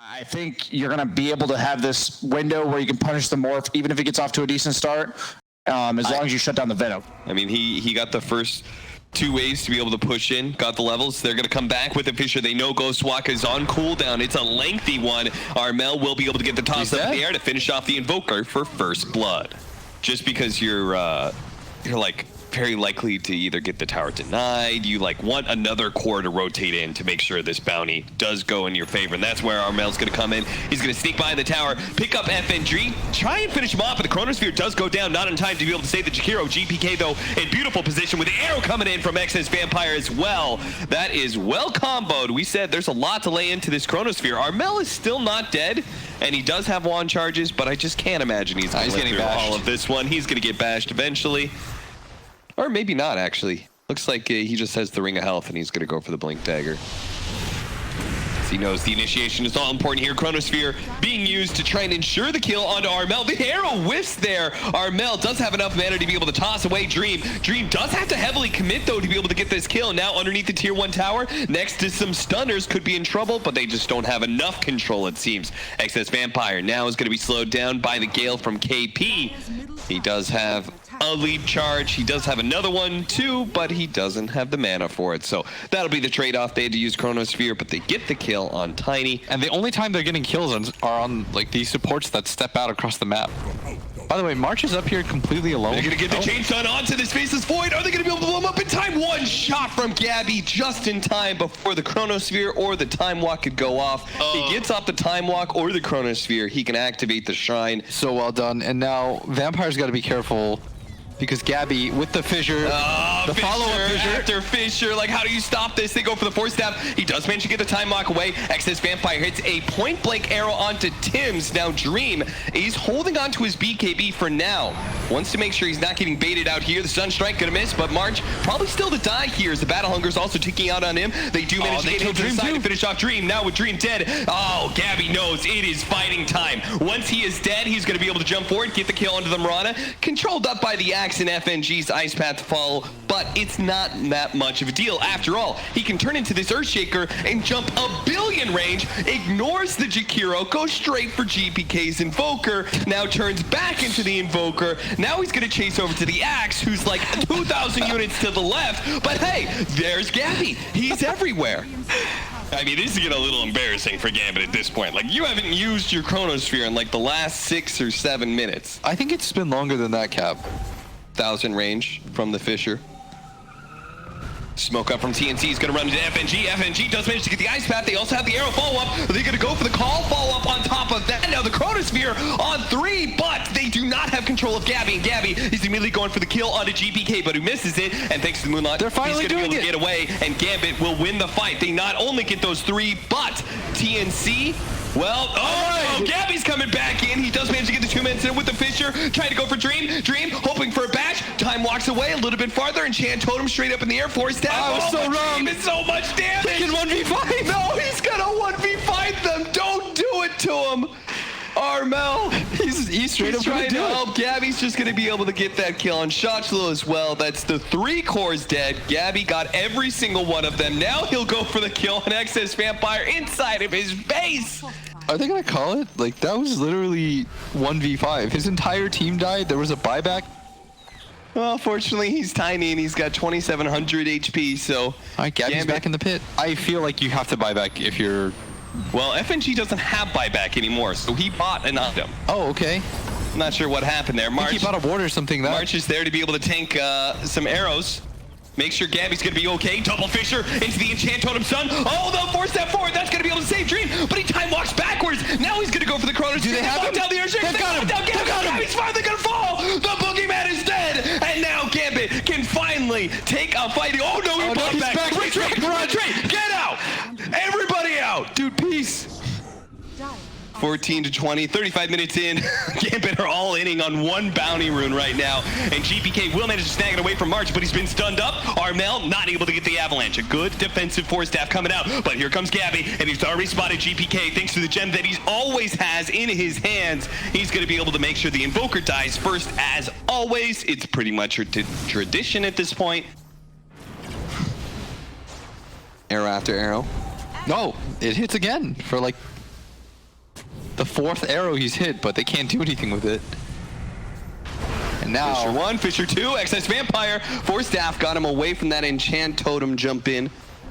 I think you're going to be able to have this window where you can punish the Morph, even if it gets off to a decent start, as long as you shut down the Venom. I mean, he got the first 2 waves to be able to push in, got the levels. They're going to come back with the Fisher. They know Ghostwalker is on cooldown. It's a lengthy one. Armel will be able to get the toss up in the air to finish off the Invoker for first blood. Just because you're like very likely to either get the tower denied, you like want another core to rotate in to make sure this bounty does go in your favor, and that's where Armel's going to come in. He's going to sneak by the tower, pick up FNG, try and finish him off, but the Chronosphere does go down, not in time to be able to save the Jakiro. GPK though in beautiful position with the arrow coming in from XS Vampire as well. That is well comboed. We said there's a lot to lay into this Chronosphere. Armel is still not dead, and he does have wand charges, but I just can't imagine he's going to live through all of this one. He's going to get bashed eventually. Or maybe not, actually. Looks like he just has the Ring of Health, and he's going to go for the Blink Dagger. As he knows the initiation is all important here. Chronosphere being used to try and ensure the kill onto Armel. The arrow whiffs there. Armel does have enough mana to be able to toss away Dream. Dream does have to heavily commit, though, to be able to get this kill. Now underneath the Tier 1 tower, next to some stunners, could be in trouble, but they just don't have enough control, it seems. XS Vampire now is going to be slowed down by the Gale from KP. He does have a lead charge. He does have another one too, but he doesn't have the mana for it. So that'll be the trade-off. They had to use Chronosphere, but they get the kill on Tiny. And the only time they're getting kills are on like these supports that step out across the map. By the way, March is up here completely alone. They're gonna get the chain stun onto this Faceless Void. Are they gonna be able to blow him up in time? One shot from Gabby just in time before the Chronosphere or the Time Walk could go off. He gets off the Time Walk or the Chronosphere. He can activate the Shrine. So well done. And now Vampire's got to be careful, because Gabby with the fissure, the follow-up fissure after fissure, like how do you stop this? They go for the force staff. He does manage to get the time lock away. XS Vampire hits a point-blank arrow onto Tim's. Now Dream, he's holding on to his BKB for now. Wants to make sure he's not getting baited out here. The Sunstrike gonna miss, but March probably still to die here as the Battle Hunger is also ticking out on him. They do manage to get him to the side to finish off Dream. Now with Dream dead, oh, Gabby knows it is fighting time. Once he is dead, he's gonna be able to jump forward, get the kill onto the Mirana. Controlled up by the Axe and FNG's Ice Path to follow, but it's not that much of a deal. After all, he can turn into this Earthshaker and jump a billion range, ignores the Jakiro, goes straight for GPK's Invoker, now turns back into the Invoker. Now he's going to chase over to the Axe, who's like 2,000 units to the left, but hey, there's Gabby. He's everywhere. I mean, this is getting a little embarrassing for Gambit at this point. Like, you haven't used your Chronosphere in like the last 6 or 7 minutes. I think it's been longer than that, Cap. 1,000 range from the Fisher. Smoke up from TNC is going to run into FNG. FNG does manage to get the Ice Path. They also have the arrow follow-up. Are they going to go for the call follow-up on top of that? Now the Chronosphere on 3, but they do not have control of Gabby. And Gabby is immediately going for the kill onto GPK, but who misses it. And thanks to the Moonlight, they're finally he's going to be able to get away. And Gambit will win the fight. They not only get those 3, but TNC, well, oh, Gabby's coming back in. He does manage to get the 2 minutes in with the Fisher, trying to go for Dream. Dream hoping for a bash. Time walks away a little bit farther, and Chan Totem straight up in the air. Force tap. Oh, so wrong. Dream is so much damage. He can 1v5. No, he's gonna 1v5 them. Don't do it to him. Armel, he's straight up trying to help. Gabby's just gonna be able to get that kill on Shotchlo as well. That's the 3 cores dead. Gabby got every single one of them. Now he'll go for the kill on XS Vampire inside of his face. Are they gonna call it? Like, that was literally 1v5. His entire team died. There was a buyback. Well, fortunately, he's tiny and he's got 2,700 HP, so... All right, Gabby's back in the pit. I feel like you have to buy back if you're... Well, FNG doesn't have buyback anymore, so he bought an item. Oh, okay. Not sure what happened there. March, he bought a ward or something. March is there to be able to tank some arrows. Make sure Gabby's going to be okay. Double Fisher into the Enchant Totem Sun. Oh, they'll force that forward. That's going to be able to save Dream, but he time walks backwards. Now he's going to go for the Chronos. Do they have him? Down the Earthshaker. They've got him. Gabby's finally going to fall. The Boogeyman is dead. And now Gambit can finally take a fight. Oh, no, he brought back. Retreat. Get out. Everybody out. Dude, peace. 14 to 20, 35 minutes in. Gambit are all inning on 1 bounty rune right now. And GPK will manage to snag it away from March, but he's been stunned up. Armel not able to get the avalanche. A good defensive force staff coming out. But here comes Gabby, and he's already spotted GPK thanks to the gem that he always has in his hands. He's going to be able to make sure the Invoker dies first as always. It's pretty much a tradition at this point. Arrow after arrow. No, it hits again for like the 4th arrow he's hit, but they can't do anything with it. And now Fisher 1, Fisher 2, XS Vampire. Force Staff got him away from that enchant totem jump in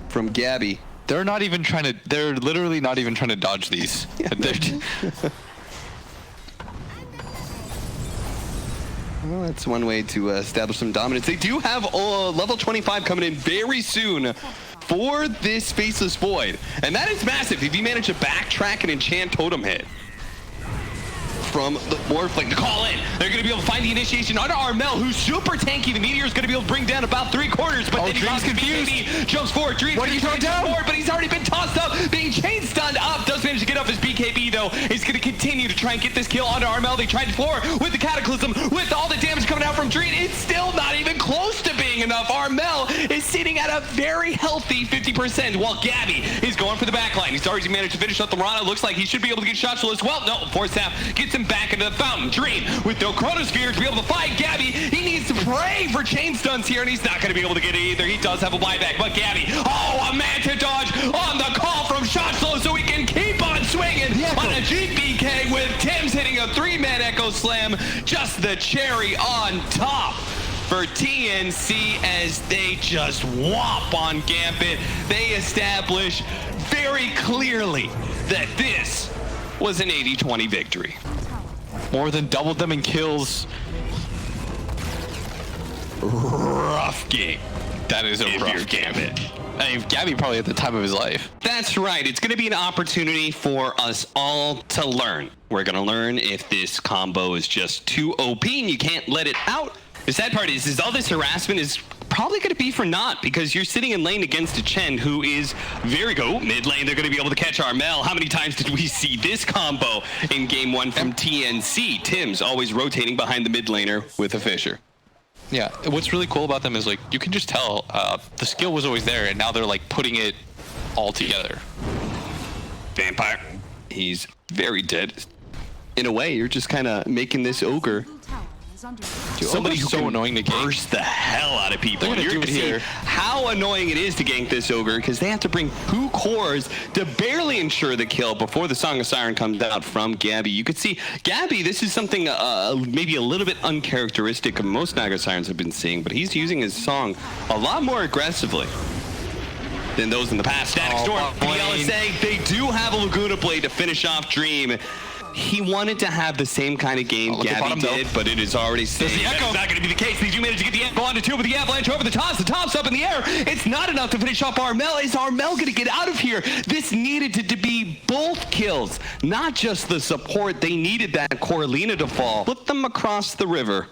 from Gabby. they're not even trying to. They're literally not even trying to dodge these. Well, that's one way to establish some dominance. They do have level 25 coming in very soon for this Faceless Void. And that is massive if you manage to backtrack an enchant totem hit from the Morph Link to call in. They're going to be able to find the initiation onto Armel, who's super tanky. The Meteor is going to be able to bring down about 3/4, but then Dream's confused. Jumps forward. Dream, what are you throwing down? Forward, but he's already been tossed up, being chain stunned up. Does manage to get off his BKB though. He's going to continue to try and get this kill onto Armel. They tried before with the Cataclysm, with all the damage coming out from Dream. It's still not even close to being enough. Armel is sitting at a very healthy 50%, while Gabby is going for the backline. He's already managed to finish up the Rana. Looks like he should be able to get shots as well. No, Force Staff gets him back into the fountain. Dream with no Chronosphere to be able to fight Gabby. He needs to pray for chain stuns here, and he's not going to be able to get it either. He does have a buyback, but Gabby, a Manta dodge on the call from Shotflow, so he can keep on swinging on a GBK with Tim's hitting a 3-man Echo Slam. Just the cherry on top for TNC as they just whop on GAMBIT. They establish very clearly that this was an 80-20 victory. More than doubled them in kills. Rough game. That is a rough GAMBIT. I mean, Gabby probably at the time of his life. That's right. It's going to be an opportunity for us all to learn. We're going to learn if this combo is just too OP and you can't let it out. The sad part is all this harassment is probably going to be for naught, because you're sitting in lane against a Chen who is very good. Mid lane, they're going to be able to catch Armel. How many times did we see this combo in game 1 from TNC? Tim's always rotating behind the mid laner with a Fisher. Yeah, what's really cool about them is, like, you can just tell the skill was always there, and now they're, like, putting it all together. Vampire, he's very dead. In a way, you're just kind of making this ogre somebody who's so annoying to burst the hell out of people. They're gonna do it here. How annoying it is to gank this ogre, because they have to bring 2 cores to barely ensure the kill before the Song of Siren comes out from Gabby. You could see Gabby, this is something maybe a little bit uncharacteristic of most Naga Sirens have been seeing, but he's using his song a lot more aggressively than those in the past. Static Storm, PL is saying they do have a Laguna Blade to finish off Dream. He wanted to have the same kind of game Gabby did, but it is already saying that's not going to be the case. They do manage to get the Echo onto 2 with the Avalanche over the top's up in the air. It's not enough to finish off Armel. Is Armel going to get out of here? This needed to be both kills, not just the support. They needed that Coralina to fall. Flip them across the river.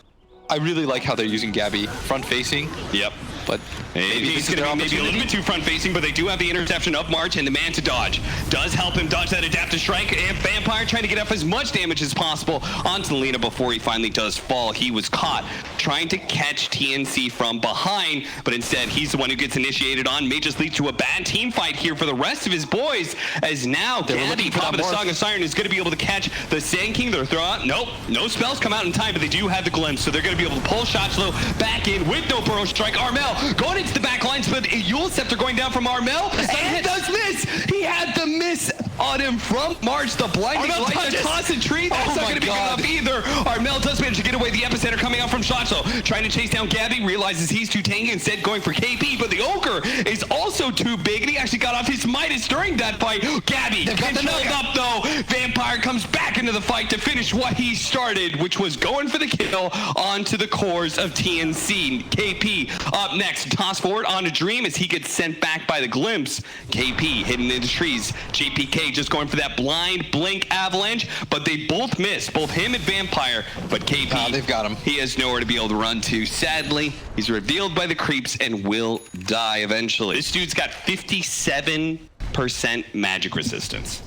I really like how they're using Gabby front-facing. Yep. But maybe he's going to be maybe a little bit too front-facing, but they do have the interception of March, and the Manta dodge does help him dodge that adaptive strike. And Vampire trying to get up as much damage as possible onto Lena before he finally does fall. He was caught trying to catch TNC from behind, but instead he's the one who gets initiated on. May just lead to a bad team fight here for the rest of his boys, as now Gabby, top of the Song of Siren, is going to be able to catch the Sand King. They're throwing out. Nope, no spells come out in time, but they do have the glimpse, so they're going to be able to pull Shotflow back in with no burrow strike. Armel going into the back lines, but Yule Scepter going down from Armel, and does miss. He had the miss on him from March. The blinding light, the toss and tree. That's not going to be good enough either. Armel does manage to get away. The epicenter coming out from Shotflow, trying to chase down Gabby, realizes he's too tanky, instead going for KP, but the Ogre is also too big, and he actually got off his Midas during that fight. Gabby controlled up though. Vampire comes back into the fight to finish what he started, which was going for the kill onto the cores of TNC. KP up next, toss forward onto Dream as he gets sent back by the glimpse. KP hidden in the trees. JPK just going for that blind blink avalanche, but they both miss, both him and Vampire. But KP, they've got him. He has nowhere to be able to run to. Sadly, he's revealed by the creeps and will die eventually. This dude's got 57% magic resistance.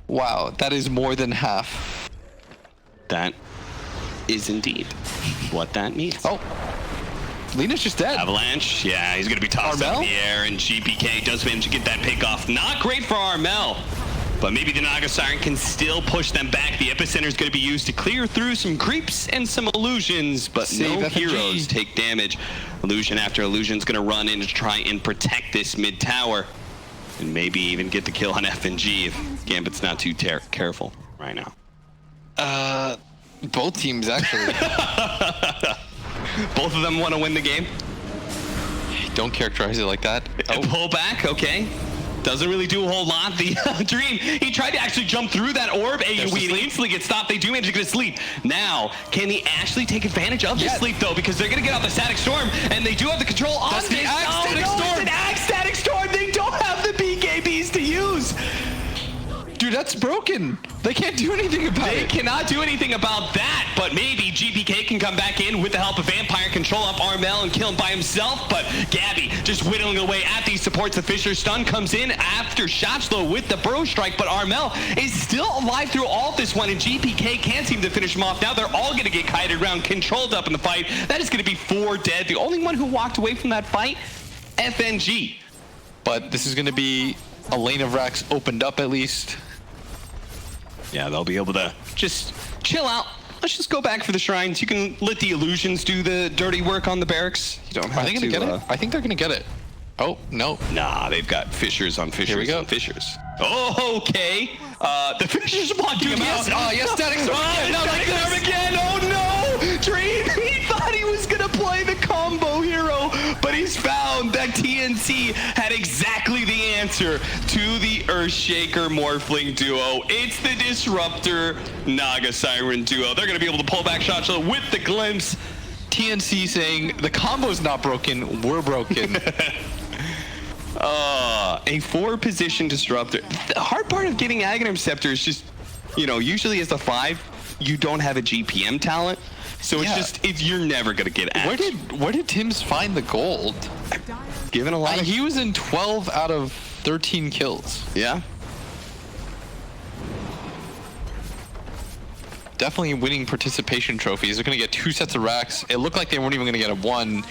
Wow, that is more than half. That is indeed what that means. Oh, Lena's just dead. Avalanche, yeah, he's going to be tossed up in the air, and GPK does manage to get that pick off. Not great for Armel, but maybe the Naga Siren can still push them back. The epicenter is going to be used to clear through some creeps and some illusions, but no heroes take damage. Illusion after illusion is going to run in to try and protect this mid tower. and maybe even get the kill on FNG if Gambit's not too careful right now. Both teams actually. Both of them want to win the game. Don't characterize it like that. Pull back, okay. Doesn't really do a whole lot. The Dream, he tried to actually jump through that orb. We instantly get stopped. They do manage to get a sleep. Now, can he actually take advantage of this sleep, though? Because they're going to get off the Static Storm, and they do have the control on this. That's the Ag Static Storm. It's an Ag Static Storm. They don't have the BKBs to use. Dude, that's broken. They can't do anything about it. They cannot do anything about that, but maybe GPK can come back in with the help of Vampire, control up Armel and kill him by himself, but Gabby just whittling away at these supports. The Fisher stun comes in after Shotslow with the Bro Strike, but Armel is still alive through all of this one, and GPK can't seem to finish him off. Now they're all going to get kited around, controlled up in the fight. That is going to be 4 dead. The only one who walked away from that fight, FNG. But this is going to be a lane of racks opened up at least. Yeah, they'll be able to just chill out. Let's just go back for the shrines. You can let the illusions do the dirty work on the barracks. You don't have Are they going to get it? I think they're going to get it. Oh, no. Nah, they've got Fishers on Fishers. Here we go. On Fishers. Oh, okay. The Fishers blocking him out. Oh, yes, Static Storm again. No, Static Storm again. Oh, no. Dream, he thought he was going to play the combo hero, but he's found that TNC had exactly the answer to the Earthshaker Morphling duo. It's the Disruptor Naga Siren duo. They're going to be able to pull back Shotslow with the glimpse. TNC saying, the combo's not broken, we're broken. A 4-position disruptor. The hard part of getting Ag Interceptor is just, you know, usually as a 5, you don't have a GPM talent. So it's just, you're never going to get Ag. Where did Tim's find the gold? Given a lot of... He was in 12 out of 13 kills. Yeah. Definitely winning participation trophies. They're going to get 2 sets of racks. It looked like they weren't even going to get a 1,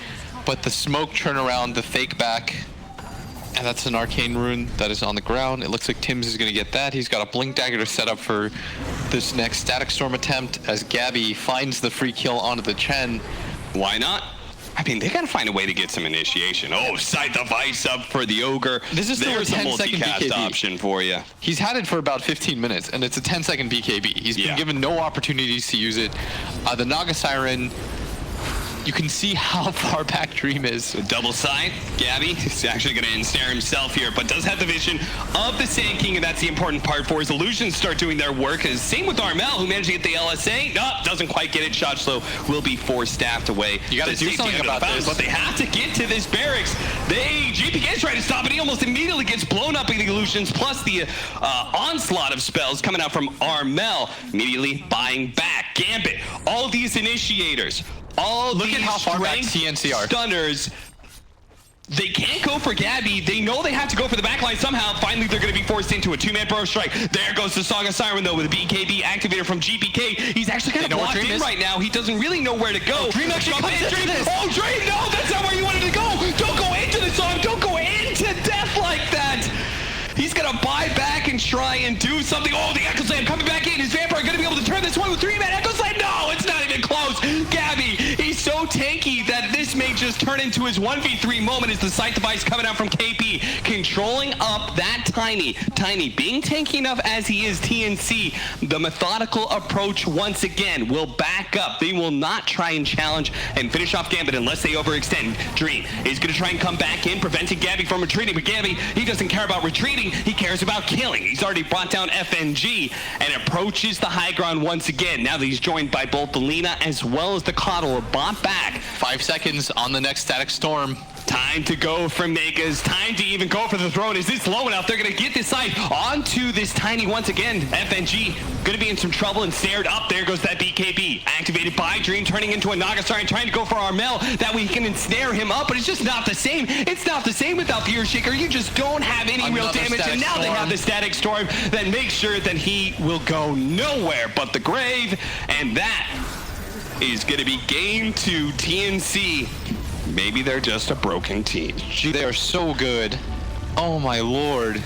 but the smoke turnaround, the fake back, and that's an arcane rune that is on the ground. It looks like Tim's is going to get that. He's got a blink dagger to set up for this next Static Storm attempt as Gabby finds the free kill onto the Chen. Why not? I mean, they got to find a way to get some initiation. Oh, side device up for the Ogre. This is still a 10-second BKB option for you. He's had it for about 15 minutes, and it's a 10-second BKB. He's been given no opportunities to use it. The Naga Siren, you can see how far back Dream is. A double side. Gabby is actually going to ensnare himself here, but does have the vision of the Sand King, and that's the important part for his illusions start doing their work. Same with Armel, who managed to get the LSA. No, doesn't quite get it. Shotslow will be 4 staffed away. You got to do something about this. But they have to get to this barracks. GPK is trying to stop it. He almost immediately gets blown up in the illusions, plus the onslaught of spells coming out from Armel, immediately buying back. Gambit, all these initiators, look at how far back TNC are. Stunners. They can't go for Gabby. They know they have to go for the backline somehow. Finally, they're going to be forced into a 2-man Bro Strike. There goes the Song of Siren, though, with a BKB activator from GPK. He's actually kind of blocked in right now. He doesn't really know where to go. Dream actually comes into this. Oh, Dream, no, that's not where you wanted to go. Don't go into the song. Don't go into death like that. He's going to buy back and try and do something. Oh, the Echo Slam coming back in. Is Vampire going to be able to turn this one with 3-man Echo Slam? No, it's not even close. Gabby, he's so tanky that this may just turn into his 1v3 moment as the sight device coming out from KP. Controlling up that Tiny, being tanky enough as he is, TNC, the methodical approach once again will back up. They will not try and challenge and finish off Gambit unless they overextend. Dream is going to try and come back in, preventing Gabby from retreating. But Gabby, he doesn't care about retreating. He cares about killing. He's already brought down FNG and approaches the high ground once again. Now that he's joined by both the Lina as well as the Coddle, bought back. 5 seconds on the next Static Storm. Time to go for Megas. Time to even go for the throne. Is this low enough? They're going to get this side onto this Tiny once again. FNG going to be in some trouble and snared up. There goes that BKB. Activated by Dream, turning into a Naga Siren, trying to go for Armel. That way he can ensnare him up, but it's just not the same. It's not the same without the Earthshaker. You just don't have any real damage. And now they have the Static Storm that makes sure that he will go nowhere but the grave. And that is going to be game 2 TNC. Maybe they're just a broken team. They are so good. Oh my lord.